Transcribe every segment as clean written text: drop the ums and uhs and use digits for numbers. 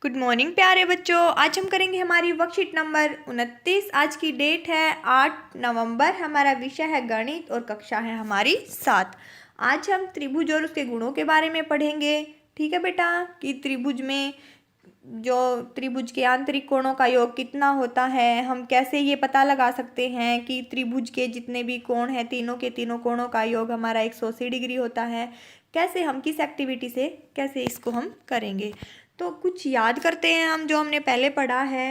Good morning प्यारे बच्चों। आज हम करेंगे हमारी वर्कशीट नंबर 29। आज की डेट है 8 नवंबर। हमारा विषय है गणित और कक्षा है हमारी 7। आज हम त्रिभुज और उसके गुणों के बारे में पढ़ेंगे। ठीक है बेटा, कि त्रिभुज में जो त्रिभुज के आंतरिक कोणों का योग कितना होता है, हम कैसे ये पता लगा सकते हैं कि त्रिभुज के जितने भी कोण हैं तीनों के तीनों कोणों का योग हमारा 180 डिग्री होता है। कैसे हम किस एक्टिविटी से कैसे इसको हम करेंगे, तो कुछ याद करते हैं हम जो हमने पहले पढ़ा है।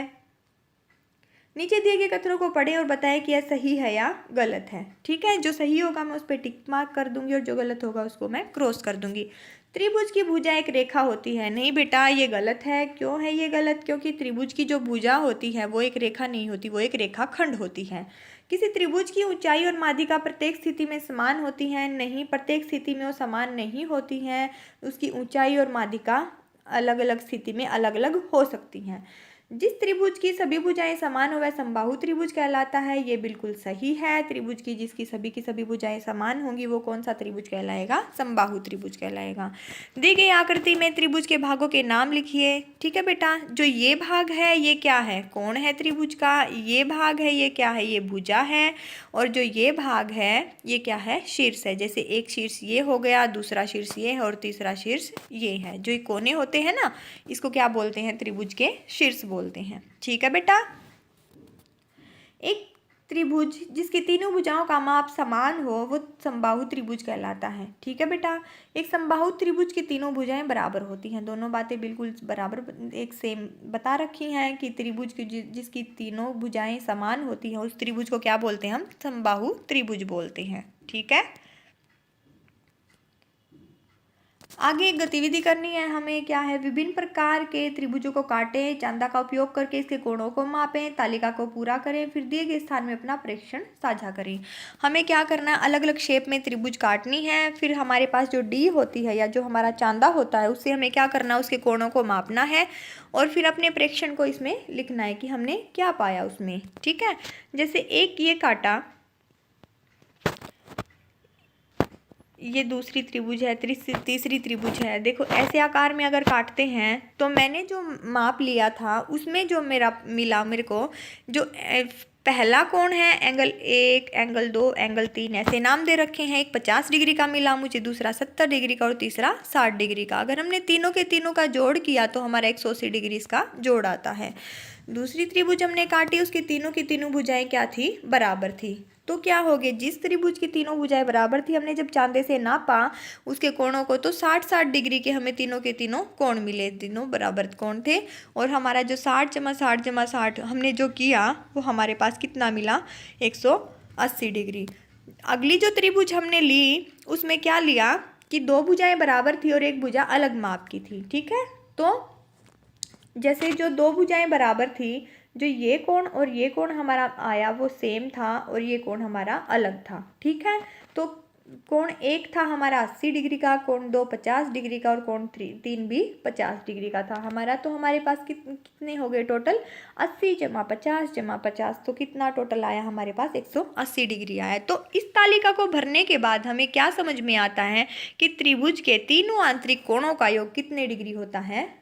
नीचे दिए गए कथनों को पढ़ें और बताएं कि यह सही है या गलत है। ठीक है, जो सही होगा मैं उस पर टिक मार्क कर दूंगी और जो गलत होगा उसको मैं क्रॉस कर दूंगी। त्रिभुज की भुजा एक रेखा होती है। नहीं बेटा, ये गलत है। क्यों है ये गलत? क्योंकि त्रिभुज की जो भुजा होती है वो एक रेखा नहीं होती, वो एक रेखाखंड होती है। किसी त्रिभुज की ऊंचाई और माध्यिका प्रत्येक स्थिति में समान होती है। नहीं, प्रत्येक स्थिति में वो समान नहीं होती हैं। उसकी ऊंचाई और माध्यिका अलग अलग स्थिति में अलग अलग हो सकती हैं। जिस त्रिभुज की सभी भुजाएं समान हो वह समबाहु त्रिभुज कहलाता है। ये बिल्कुल सही है। त्रिभुज की जिसकी सभी की सभी भुजाएं समान होंगी वो कौन सा त्रिभुज कहलाएगा? समबाहु त्रिभुज कहलाएगा। दी गई आकृति में त्रिभुज के भागों के नाम लिखिए। ठीक है बेटा, जो ये भाग है ये क्या है? कोण है त्रिभुज का। ये भाग है ये क्या है? ये भुजा है। और जो ये भाग है ये क्या है? शीर्ष है। जैसे एक शीर्ष ये हो गया, दूसरा शीर्ष ये है और तीसरा शीर्ष ये है। जो ये कोने होते हैं ना, इसको क्या बोलते हैं? त्रिभुज के शीर्ष बोलते हैं। ठीक है बेटा, एक त्रिभुज जिसकी तीनों भुजाओं का माप समान हो वो समबाहु त्रिभुज कहलाता है। ठीक है बेटा, एक समबाहु त्रिभुज की तीनों भुजाएं बराबर होती हैं। दोनों बातें बिल्कुल बराबर एक सेम बता रखी हैं कि त्रिभुज की जिसकी तीनों भुजाएं समान होती हैं उस त्रिभुज को क्या बोलते हैं? हम समबाहु त्रिभुज बोलते हैं। ठीक है, आगे एक गतिविधि करनी है हमें। क्या है? विभिन्न प्रकार के त्रिभुजों को काटें, चांदा का उपयोग करके इसके कोणों को मापें, तालिका को पूरा करें, फिर दिए गए स्थान में अपना प्रेक्षण साझा करें। हमें क्या करना है? अलग अलग शेप में त्रिभुज काटनी है। फिर हमारे पास जो डी होती है या जो हमारा चांदा होता है उससे हमें क्या करना है? उसके कोणों को मापना है और फिर अपने प्रेक्षण को इसमें लिखना है कि हमने क्या पाया उसमें। ठीक है, जैसे एक ये काटा, ये दूसरी त्रिभुज है, तीसरी त्रिभुज है। देखो ऐसे आकार में अगर काटते हैं तो मैंने जो माप लिया था उसमें जो मेरा मिला मेरे को, जो पहला कोण है एंगल 1, एंगल 2, एंगल 3 ऐसे नाम दे रखे हैं। एक 50 डिग्री का मिला मुझे, दूसरा 70 डिग्री का और तीसरा 60 डिग्री का। अगर हमने तीनों के तीनों का जोड़ किया तो हमारा 180 डिग्री इसका जोड़ आता है। दूसरी त्रिभुज हमने काटी, उसकी तीनों की तीनों भुजाएं क्या थी? बराबर थी। तो क्या हो गया? जिस त्रिभुज की तीनों भुजाएं बराबर थी हमने जब चांदे से नापा उसके कोणों को तो 60-60 डिग्री के हमें तीनों के तीनों कोण मिले। तीनों बराबर कोण थे और हमारा जो 60 जमा 60 जमा 60 हमने जो किया वो हमारे पास कितना मिला? 180 डिग्री। अगली जो त्रिभुज हमने ली उसमें क्या लिया कि दो भुजाएं बराबर थी और एक भुजा अलग माप की थी। ठीक है, तो जैसे जो दो भुजाएं बराबर थी, जो ये कोण और ये कोण हमारा आया वो सेम था और ये कोण हमारा अलग था। ठीक है, तो कोण एक था हमारा 80 डिग्री का, कोण 2 50 डिग्री का और कोण 3 भी 50 डिग्री का था हमारा। तो हमारे पास कितने हो गए टोटल? 80 जमा 50 जमा 50, तो कितना टोटल आया हमारे पास? 180 डिग्री आया। तो इस तालिका को भरने के बाद हमें क्या समझ में आता है कि त्रिभुज के तीनों आंतरिक कोणों का योग कितने डिग्री होता है?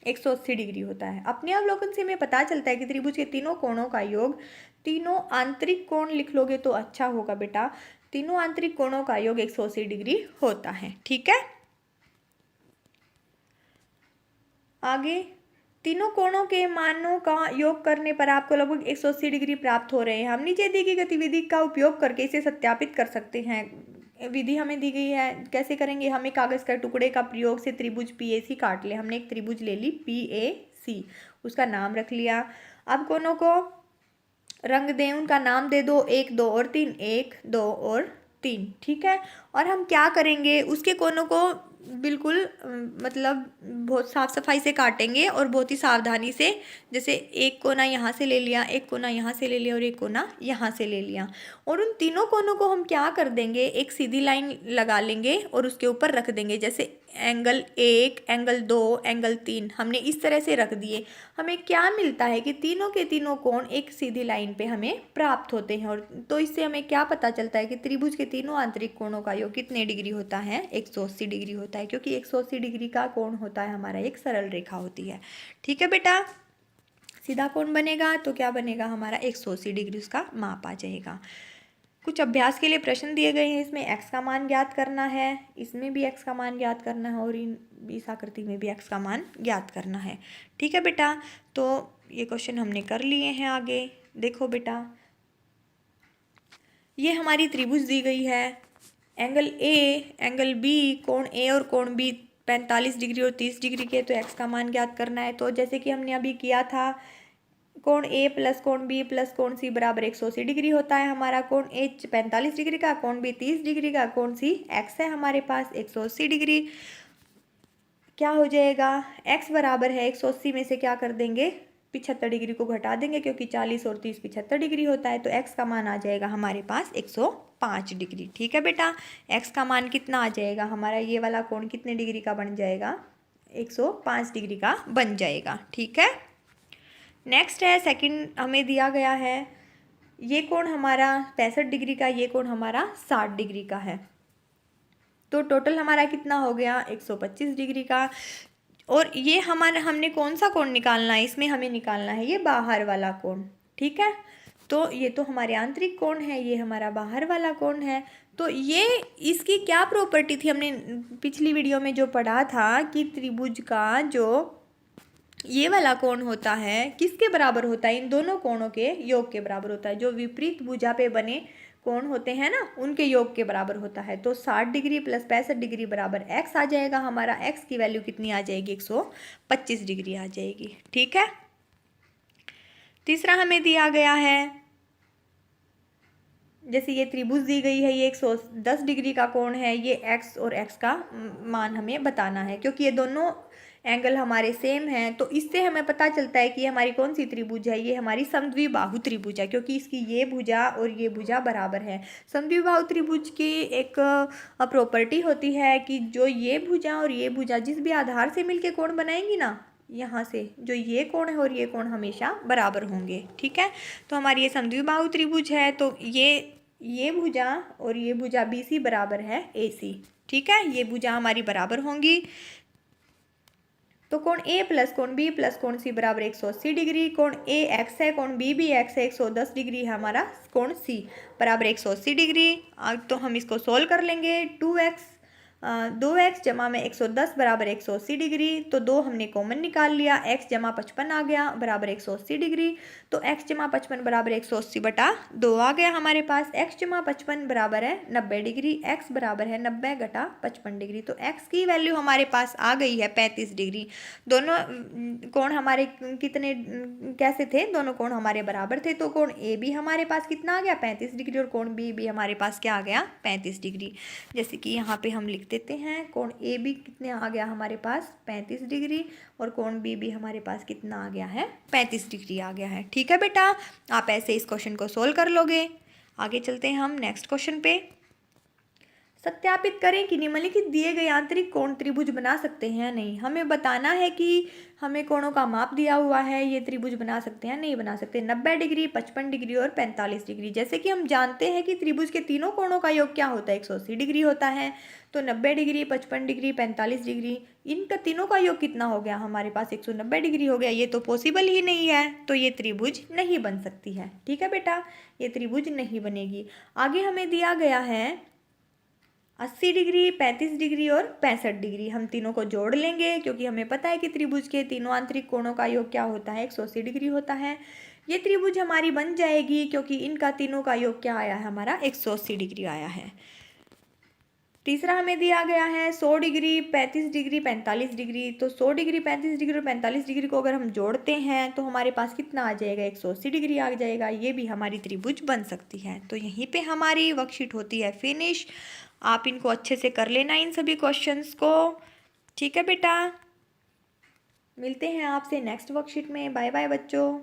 180 डिग्री होता है। अपने अवलोकन से हमें पता चलता है कि त्रिभुज के तीनों कोणों का योग, तीनों आंतरिक कोण लिख लोगे तो अच्छा होगा बेटा। तीनों आंतरिक कोणों का योग 180 डिग्री होता है। ठीक है, आगे तीनों कोणों के मानों का योग करने पर आपको लगभग 180 डिग्री प्राप्त हो रहे हैं। हम नीचे दी गई गतिविधि का उपयोग करके इसे सत्यापित कर सकते हैं। विधि हमें दी गई है, कैसे करेंगे? हमें कागज का टुकड़े का प्रयोग से त्रिभुज PAC काट ले। हमने एक त्रिभुज ले ली PAC, उसका नाम रख लिया। अब कोनों को रंग दें, उनका नाम दे दो 1, 2 और 3, 1, 2 और 3। ठीक है, और हम क्या करेंगे? उसके कोनों को बिल्कुल मतलब बहुत साफ सफाई से काटेंगे और बहुत ही सावधानी से। जैसे एक कोना यहाँ से ले लिया, एक कोना यहाँ से ले लिया और एक कोना यहाँ से ले लिया, और उन तीनों कोनों को हम क्या कर देंगे? एक सीधी लाइन लगा लेंगे और उसके ऊपर रख देंगे। जैसे एंगल 1, एंगल 2, एंगल 3 हमने इस तरह से रख दिए। हमें क्या मिलता है कि तीनों के तीनों कोण एक सीधी लाइन पे हमें प्राप्त होते हैं। और तो इससे हमें क्या पता चलता है कि त्रिभुज के तीनों आंतरिक कोणों का योग कितने डिग्री होता है? 180 डिग्री होता है, क्योंकि 180 डिग्री का कोण होता है हमारा, एक सरल रेखा होती है। ठीक है बेटा, सीधा कोण बनेगा तो क्या बनेगा हमारा? 180 डिग्री उसका माप आ जाएगा। कुछ अभ्यास के लिए प्रश्न दिए गए हैं, इसमें x का मान ज्ञात करना है, इसमें भी x का मान ज्ञात करना है और इस आकृति में भी x का मान ज्ञात करना है। ठीक है बेटा, तो ये क्वेश्चन हमने कर लिए हैं। आगे देखो बेटा, ये हमारी त्रिभुज दी गई है, एंगल A, एंगल B, कोण A और कोण B 45 डिग्री और 30 डिग्री के, तो x का मान ज्ञात करना है। तो जैसे कि हमने अभी किया था, कोण A प्लस कोण B प्लस कोण C बराबर 180 डिग्री होता है हमारा। कोण A 45 डिग्री का, कोण B 30 डिग्री का, कोण C x है हमारे पास 180 डिग्री। क्या हो जाएगा? x बराबर है 180 में से क्या कर देंगे? 75 डिग्री को घटा देंगे, क्योंकि 40 और 30 75 डिग्री होता है। तो x का मान आ जाएगा हमारे पास 105 डिग्री। ठीक है बेटा, x का मान कितना आ जाएगा हमारा? ये वाला कोण कितने डिग्री का बन जाएगा? 105 डिग्री का बन जाएगा। ठीक है, नेक्स्ट है सेकंड, हमें दिया गया है ये कोण हमारा 65 डिग्री का, ये कोण हमारा 60 डिग्री का है। तो टोटल हमारा कितना हो गया? 125 डिग्री का। और ये हमने कौन सा कोण निकालना है? इसमें हमें निकालना है ये बाहर वाला कोण। ठीक है, तो ये तो हमारे आंतरिक कोण है, ये हमारा बाहर वाला कोण है। तो ये इसकी क्या प्रॉपर्टी थी? हमने पिछली वीडियो में जो पढ़ा था कि त्रिभुज का जो ये वाला कोण होता है किसके बराबर होता है? इन दोनों कोणों के योग के बराबर होता है। जो विपरीत भुजा पे बने कोण होते हैं ना, उनके योग के बराबर होता है। तो 60 डिग्री प्लस 65 डिग्री बराबर x आ जाएगा हमारा। x की वैल्यू कितनी आ जाएगी? 125 डिग्री आ जाएगी। ठीक है, तीसरा हमें दिया गया है, जैसे ये त्रिभुज दी गई है, ये 110 डिग्री का कोण है, ये x और x का मान हमें बताना है। क्योंकि ये दोनों एंगल हमारे सेम हैं, तो इससे हमें पता चलता है कि ये हमारी कौन सी त्रिभुज है? ये हमारी समद्विबाहु त्रिभुज है, क्योंकि इसकी ये भुजा और ये भुजा बराबर है। समद्विबाहु त्रिभुज की एक प्रॉपर्टी होती है कि जो ये भुजा और ये भुजा जिस भी आधार से मिलके कोण बनाएंगी ना, यहाँ से जो ये कोण है और ये कोण हमेशा बराबर होंगे। ठीक है, तो हमारी ये समद्विबाहु त्रिभुज है, तो ये भुजा और ये भुजा BC बराबर है AC। ठीक है, ये भुजा हमारी बराबर होंगी। तो कोण A प्लस कोण B प्लस कोण C बराबर 180 डिग्री। कोण A x है, कोण B भी x है, 110 डिग्री है हमारा कोण C बराबर 180 डिग्री। तो हम इसको सोल्व कर लेंगे। 2x जमा में 110 बराबर 180 डिग्री। तो 2 हमने कॉमन निकाल लिया, x जमा 55 आ गया बराबर 180 डिग्री। तो x जमा 55 बराबर 180 बटा 2 आ गया हमारे पास। x जमा 55 बराबर है 90 डिग्री, x बराबर है 90 घटा 55 डिग्री। तो x की वैल्यू हमारे पास आ गई है 35 डिग्री। दोनों कोण हमारे कितने कैसे थे? दोनों कोण हमारे बराबर थे। तो कोण A भी हमारे पास कितना आ गया? 35 डिग्री। और कोण B भी हमारे पास क्या आ गया? 35 डिग्री। जैसे कि यहाँ पे हम लिख देते हैं, कोण A भी कितने आ गया हमारे पास? 35 डिग्री। और कोण B भी हमारे पास कितना आ गया है? 35 डिग्री आ गया है। ठीक है बेटा, आप ऐसे इस क्वेश्चन को सोल्व कर लोगे। आगे चलते हैं हम नेक्स्ट क्वेश्चन पे। सत्यापित करें कि निम्नलिखित दिए गए आंतरिक कोण त्रिभुज बना सकते हैं या नहीं। हमें बताना है कि हमें कोणों का माप दिया हुआ है, ये त्रिभुज बना सकते हैं नहीं बना सकते। 90 डिग्री, 55 डिग्री और 45 डिग्री। जैसे कि हम जानते हैं कि त्रिभुज के तीनों कोणों का योग क्या होता है? 180 डिग्री होता है। तो 90 डिग्री, 55 डिग्री, 45 डिग्री, इनका तीनों का योग कितना हो गया हमारे पास? 190 डिग्री हो गया। ये तो पॉसिबल ही नहीं है, तो ये त्रिभुज नहीं बन सकती है। ठीक है बेटा, ये त्रिभुज नहीं बनेगी। आगे हमें दिया गया है 80 डिग्री, 35 डिग्री और 65 डिग्री। हम तीनों को जोड़ लेंगे, क्योंकि हमें पता है कि त्रिभुज के तीनों आंतरिक कोणों का योग क्या होता है? 180 डिग्री होता है। ये त्रिभुज हमारी बन जाएगी, क्योंकि इनका तीनों का योग क्या आया है हमारा? 180 डिग्री आया है। तीसरा हमें दिया गया है 100 डिग्री, 35 डिग्री, 45 डिग्री। तो 100 डिग्री, 35 डिग्री और 45 डिग्री को अगर हम जोड़ते हैं तो हमारे पास कितना आ जाएगा? 180 डिग्री आ जाएगा। ये भी हमारी त्रिभुज बन सकती है। तो यहीं पे हमारी वर्कशीट होती है फिनिश। आप इनको अच्छे से कर लेना, इन सभी क्वेश्चंस को। ठीक है बेटा, मिलते हैं आपसे नेक्स्ट वर्कशीट में। बाय बाय बच्चों।